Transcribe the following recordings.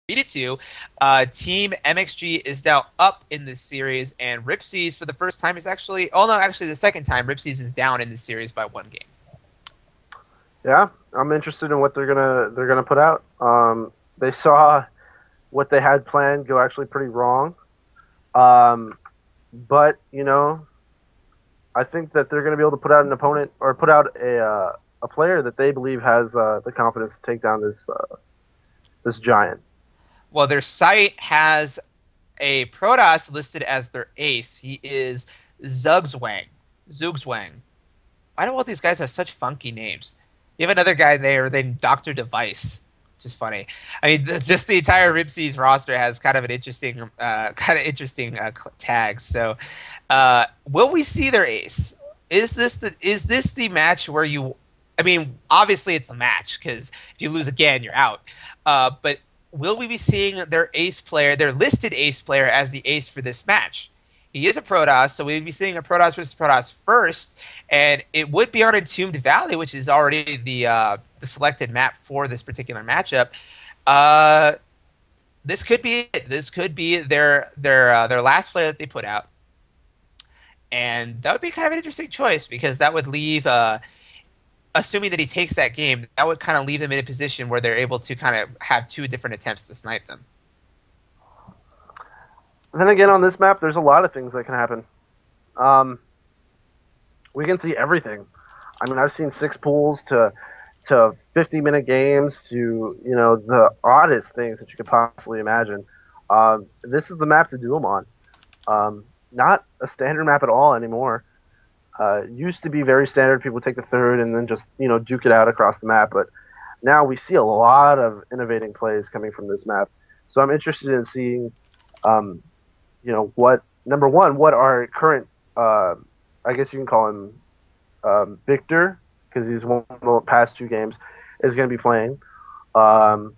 3-2. Team MxG is now up in this series, and Ripsies for the first time is actually, oh no, actually the second time, Ripsies is down in this series by 1 game. Yeah, I'm interested in what they're gonna put out. They saw what they had planned go actually pretty wrong. Um, but I think that they're gonna be able to put out an opponent or put out a player that they believe has the confidence to take down this giant. Well, their site has a Protoss listed as their ace. He is Zugzwang. Zugzwang. Why do all these guys have such funky names? You have another guy there named Doctor Device, which is funny. I mean, just the entire Ripsies roster has kind of an interesting, tags. So, will we see their ace? Is this the match where you? I mean, obviously it's a match because if you lose again, you're out. But will we be seeing their ace player, their listed ace player, as the ace for this match? He is a Protoss, so we'd be seeing a Protoss versus Protoss first, and it would be on Entombed Valley, which is already the selected map for this particular matchup. Uh, this could be it. This could be their last player that they put out, and that would be kind of an interesting choice because that would leave, assuming that he takes that game, that would kind of leave them in a position where they're able to kind of have two different attempts to snipe them. Then again, on this map, there's a lot of things that can happen. We can see everything. I mean, I've seen 6 pools to 50-minute games to the oddest things that you could possibly imagine. This is the map to do them on. Not a standard map at all anymore. Used to be very standard. People take the third and then just duke it out across the map. But now we see a lot of innovating plays coming from this map. So I'm interested in seeing, what our current, I guess you can call him Victor, because he's won the past 2 games, is going to be playing. Or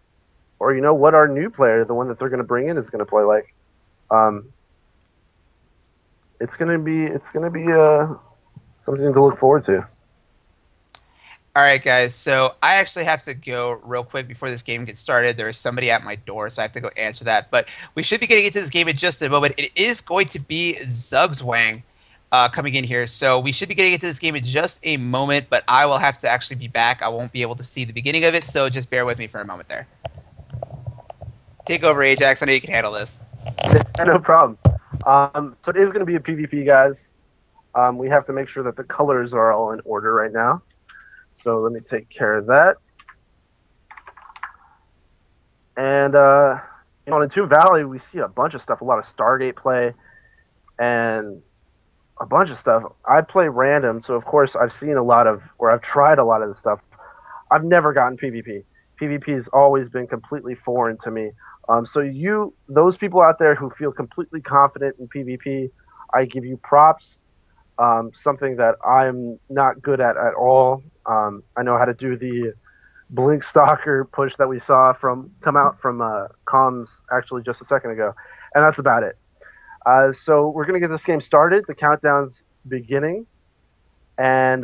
what our new player, the one that they're going to bring in, is going to play like. It's going to be something to look forward to. All right, guys. So I actually have to go real quick before this game gets started. There is somebody at my door, so I have to go answer that. But we should be getting into this game in just a moment. It is going to be Zugzwang coming in here. So we should be getting into this game in just a moment, but I will have to actually be back. I won't be able to see the beginning of it, so just bear with me for a moment there. Take over, Ajax. I know you can handle this. No problem. So it is going to be a PvP, guys. We have to make sure that the colors are all in order right now. So let me take care of that. And on Entombed Valley, we see a bunch of stuff, a lot of Stargate play, and a bunch of stuff. I play random, so of course I've tried a lot of the stuff. I've never gotten PvP. PvP has always been completely foreign to me. So those people out there who feel completely confident in PvP, I give you props. Something that I'm not good at all. I know how to do the Blink Stalker push that we saw come out from comms actually just a second ago, and that's about it. So we're going to get this game started. The countdown's beginning, and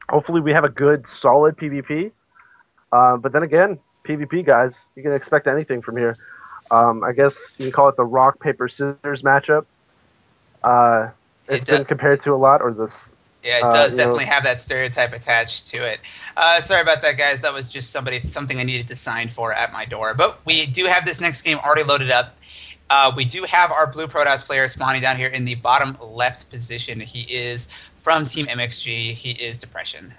hopefully we have a good, solid PvP. But then again, PvP, guys, you can expect anything from here. I guess you can call it the rock, paper, scissors matchup. It's been compared to a lot, or this. Yeah, it does definitely have that stereotype attached to it. Sorry about that, guys. That was just something I needed to sign for at my door. But we do have this next game already loaded up. We do have our blue Protoss player spawning down here in the bottom left position. He is from Team MxG. He is Depression.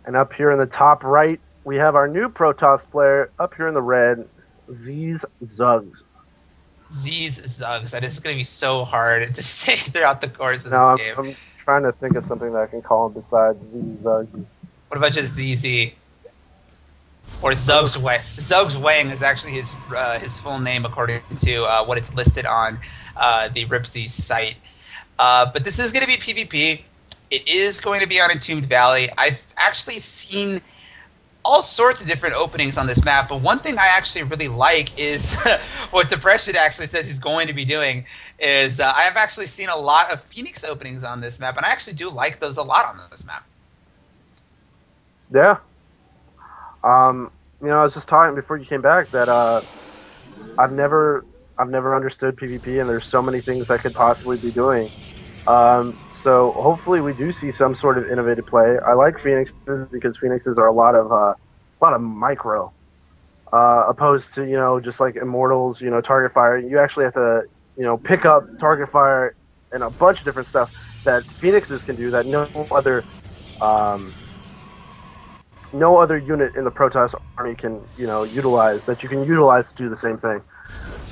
And up here in the top right, we have our new Protoss player. Up here in the red, ZeeZ Zugs. ZeeZ Zugs. That is going to be so hard to say throughout the course of this game. I'm trying to think of something that I can call him besides ZeeZ Zugs. What about just ZeeZ? Or Zugzwang. Zugzwang is actually his full name according to what it's listed on the Ripsy site. But this is going to be PvP. It is going to be on Entombed Valley. I've actually seen all sorts of different openings on this map, but one thing I actually really like is what Depression actually says he's going to be doing is I've actually seen a lot of Phoenix openings on this map, and I actually do like those a lot on this map. Yeah. I was just talking before you came back that I've never understood PvP, and there's so many things I could possibly be doing. So hopefully we do see some sort of innovative play. I like Phoenixes because Phoenixes are a lot of micro, opposed to just like Immortals. Target fire. You actually have to pick up target fire and a bunch of different stuff that Phoenixes can do that no other unit in the Protoss army can utilize, that you can utilize to do the same thing.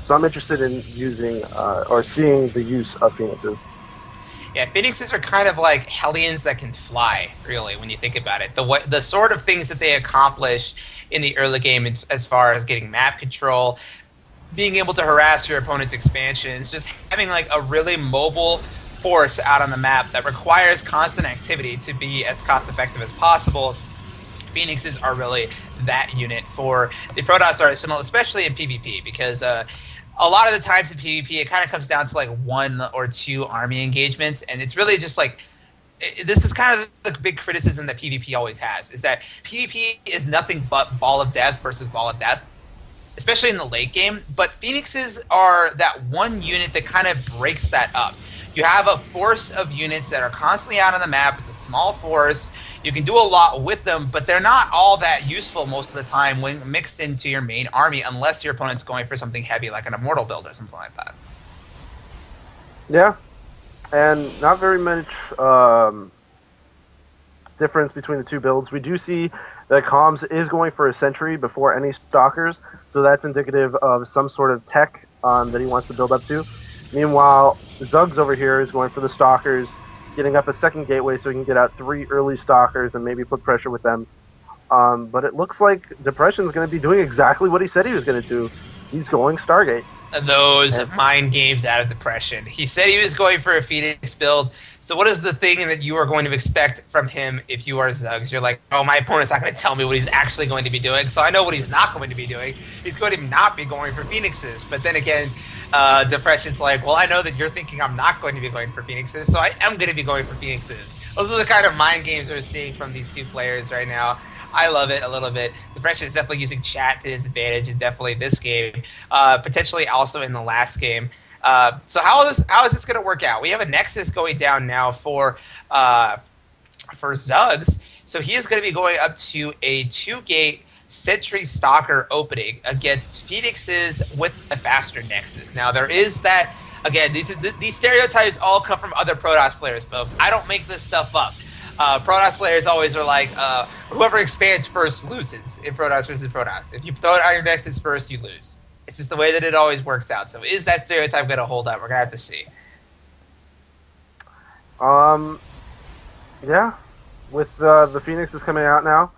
So I'm interested in using or seeing the use of Phoenixes. Yeah, Phoenixes are kind of like Hellions that can fly, really, when you think about it. The sort of things that they accomplish in the early game as far as getting map control, being able to harass your opponent's expansions, just having like a really mobile force out on the map that requires constant activity to be as cost effective as possible. Phoenixes are really that unit for the Protoss arsenal, especially in PvP, because a lot of the times in PvP it kind of comes down to like 1 or 2 army engagements, and it's really just like, this is kind of the big criticism that PvP always has, is that PvP is nothing but ball of death versus ball of death, especially in the late game. But Phoenixes are that one unit that kind of breaks that up. You have a force of units that are constantly out on the map. It's a small force. You can do a lot with them, but they're not all that useful most of the time when mixed into your main army, unless your opponent's going for something heavy like an Immortal build or something like that. Yeah, and not very much difference between the two builds. We do see that Comms is going for a Sentry before any Stalkers, so that's indicative of some sort of tech that he wants to build up to. Meanwhile, Zugz over here is going for the Stalkers, getting up a second gateway so he can get out 3 early Stalkers and maybe put pressure with them. But it looks like Depression's going to be doing exactly what he said he was going to do. He's going Stargate. Those mind games out of Depression. He said he was going for a Phoenix build. So what is the thing that you are going to expect from him if you are Zugz? You're like, oh, my opponent's not going to tell me what he's actually going to be doing, so I know what he's not going to be doing. He's going to not be going for Phoenixes. But then again, Depression's like, well, I know that you're thinking I'm not going to be going for Phoenixes, so I am going to be going for Phoenixes. Those are the kind of mind games we're seeing from these two players right now. I love it a little bit. Depression is definitely using chat to his advantage, and definitely this game, potentially also in the last game. So how is this going to work out? We have a Nexus going down now for Zugz. So he is going to be going up to a 2-gate Sentry Stalker opening against Phoenixes with a faster Nexus. Now there is that, again, these stereotypes all come from other Protoss players, folks. I don't make this stuff up. Protoss players always are like, whoever expands first loses in Protoss versus Protoss. If you throw it on your Nexus first, you lose. It's just the way that it always works out. So is that stereotype going to hold up? We're going to have to see. Yeah. With the Phoenixes coming out now,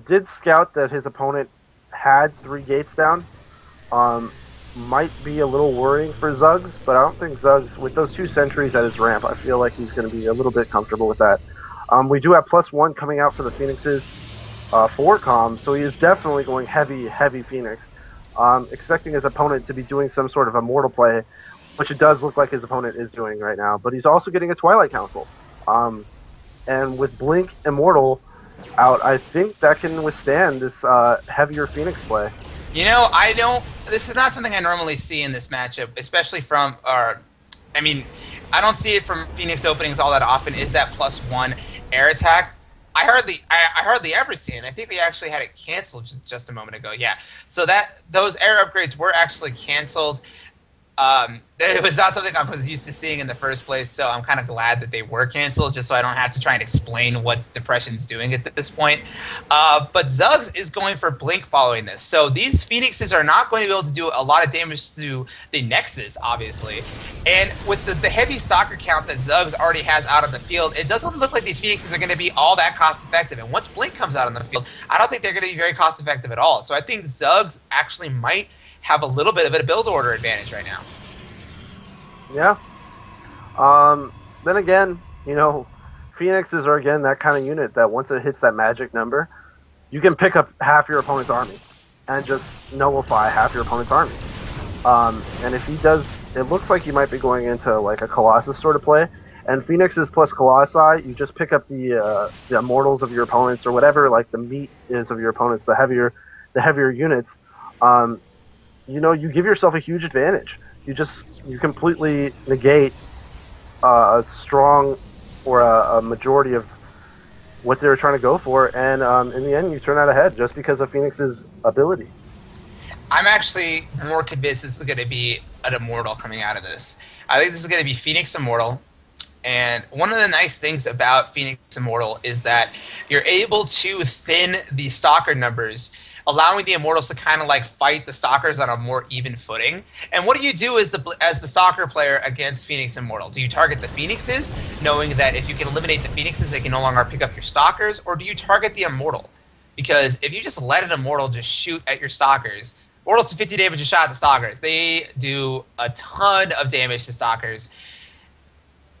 did scout that his opponent had 3 gates down. Might be a little worrying for Zugz, but I don't think Zugz, with those 2 sentries at his ramp, I feel like he's going to be a little bit comfortable with that. We do have +1 coming out for the Phoenixes for Comms, so he is definitely going heavy Phoenix. Expecting his opponent to be doing some sort of Immortal play, which it does look like his opponent is doing right now, but he's also getting a Twilight Council. And with Blink Immortal out, I think that can withstand this heavier Phoenix play. This is not something I normally see in this matchup, especially from, I don't see it from Phoenix openings all that often, is that +1 air attack. I hardly ever see it. I think we actually had it canceled just a moment ago. Yeah, so those air upgrades were actually canceled. It was not something I was used to seeing in the first place, so I'm kind of glad that they were canceled, just so I don't have to try and explain what Depression's doing at this point. But Zugz is going for Blink following this, so these Phoenixes are not going to be able to do a lot of damage to the Nexus, obviously. And with the heavy stalker count that Zugz already has out on the field, it doesn't look like these Phoenixes are going to be all that cost-effective. And once Blink comes out on the field, I don't think they're going to be very cost-effective at all. So I think Zugz actually might have a little bit of a build order advantage right now. Yeah. Then again, Phoenixes are again that kind of unit that once it hits that magic number, you can pick up half your opponent's army and just nullify half your opponent's army. And if he does, it looks like he might be going into like a Colossus sort of play. And Phoenixes plus Colossi, you just pick up the Immortals of your opponents or whatever like the meat is of your opponents, the heavier the heavier units, um, you give yourself a huge advantage. You completely negate a strong or a majority of what they were trying to go for, and in the end, you turn out ahead just because of Phoenix's ability. I'm actually more convinced this is going to be an Immortal coming out of this. I think this is going to be Phoenix Immortal. And one of the nice things about Phoenix Immortal is that you're able to thin the stalker numbers, allowing the Immortals to kind of like fight the stalkers on a more even footing. And what do you do as the stalker player against Phoenix Immortal? Do you target the Phoenixes, knowing that if you can eliminate the Phoenixes, they can no longer pick up your stalkers, or do you target the Immortal? Because if you just let an Immortal just shoot at your stalkers, Immortals do 50 damage a shot at the stalkers. They do a ton of damage to stalkers.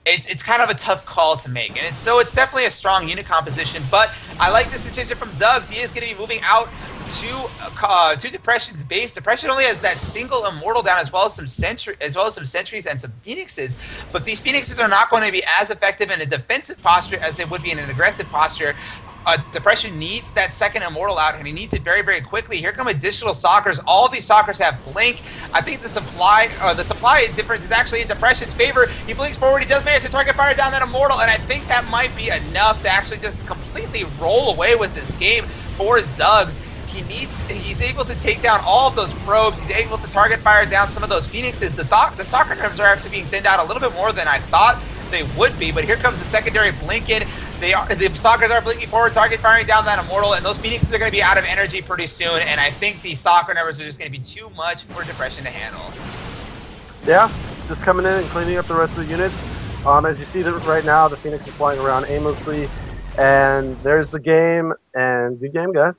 It's kind of a tough call to make, and it's definitely a strong unit composition. But I like this decision from Zugz. He is going to be moving out to Depression's base. Depression only has that single Immortal down, as well as some sentries and some Phoenixes. But these Phoenixes are not going to be as effective in a defensive posture as they would be in an aggressive posture. Depression needs that second Immortal out, and he needs it very, very quickly. Here come additional Stalkers. All of these Stalkers have Blink. I think the supply difference is actually in Depression's favor. He blinks forward. He does manage to target fire down that Immortal, and I think that might be enough to actually just completely roll away with this game for Zugz. He's able to take down all of those probes. He's able to target fire down some of those Phoenixes. The Stalker numbers are actually being thinned out a little bit more than I thought they would be, but here comes the secondary blink in. The Stalkers are blinking forward, target firing down that Immortal, and those Phoenixes are going to be out of energy pretty soon, and I think the Stalker numbers are just going to be too much for Depression to handle. Yeah, just coming in and cleaning up the rest of the units. As you see right now, the Phoenix is flying around aimlessly, and there's the game, and good game, guys.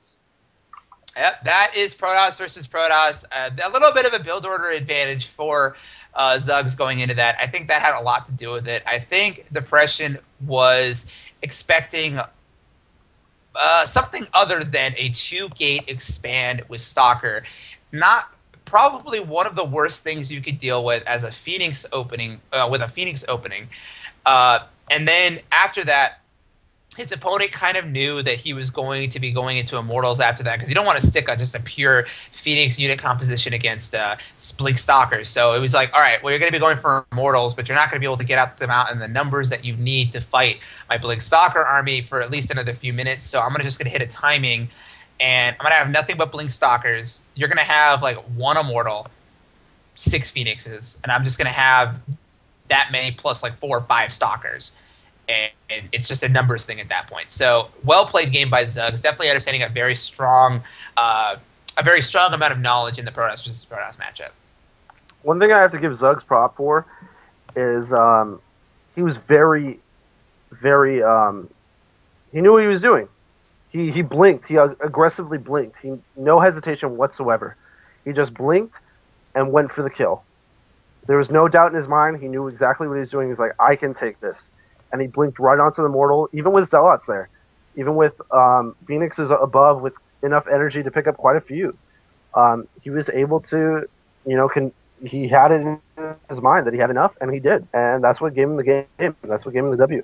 Yep, that is Protoss versus Protoss. A little bit of a build order advantage for Zugz going into that. I think that had a lot to do with it. I think Depression was expecting something other than a 2-gate expand with Stalker. Not probably one of the worst things you could deal with as a Phoenix opening, and then after that, his opponent kind of knew that he was going to be going into Immortals after that, because you don't want to stick on just a pure Phoenix unit composition against Blink Stalkers. So it was like, all right, well, you're going to be going for Immortals, but you're not going to be able to get them out in the numbers that you need to fight my Blink Stalker army for at least another few minutes. So I'm just going to hit a timing, and I'm going to have nothing but Blink Stalkers. You're going to have like 1 Immortal, 6 Phoenixes, and I'm just going to have that many plus like 4 or 5 Stalkers. And it's just a numbers thing at that point. So well-played game by Zugz. Definitely understanding a very strong amount of knowledge in the Protoss versus Protoss matchup. One thing I have to give Zugz prop for is he was very, very he knew what he was doing. He blinked. He aggressively blinked. No hesitation whatsoever. He just blinked and went for the kill. There was no doubt in his mind. He knew exactly what he was doing. He's like, I can take this. And he blinked right onto the Immortal, even with Zealots there. Even with Phoenixes above with enough energy to pick up quite a few. He was able to, he had it in his mind that he had enough, and he did. And that's what gave him the game. That's what gave him the W.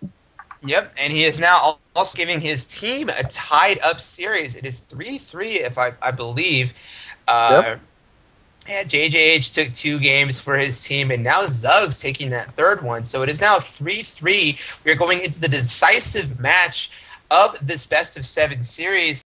Yep, and he is now also giving his team a tied-up series. It is 3-3, if I believe. Yep. Yeah, JJH took 2 games for his team, and now Zugz taking that 3rd one. So it is now 3-3. We are going into the decisive match of this best-of-7 series.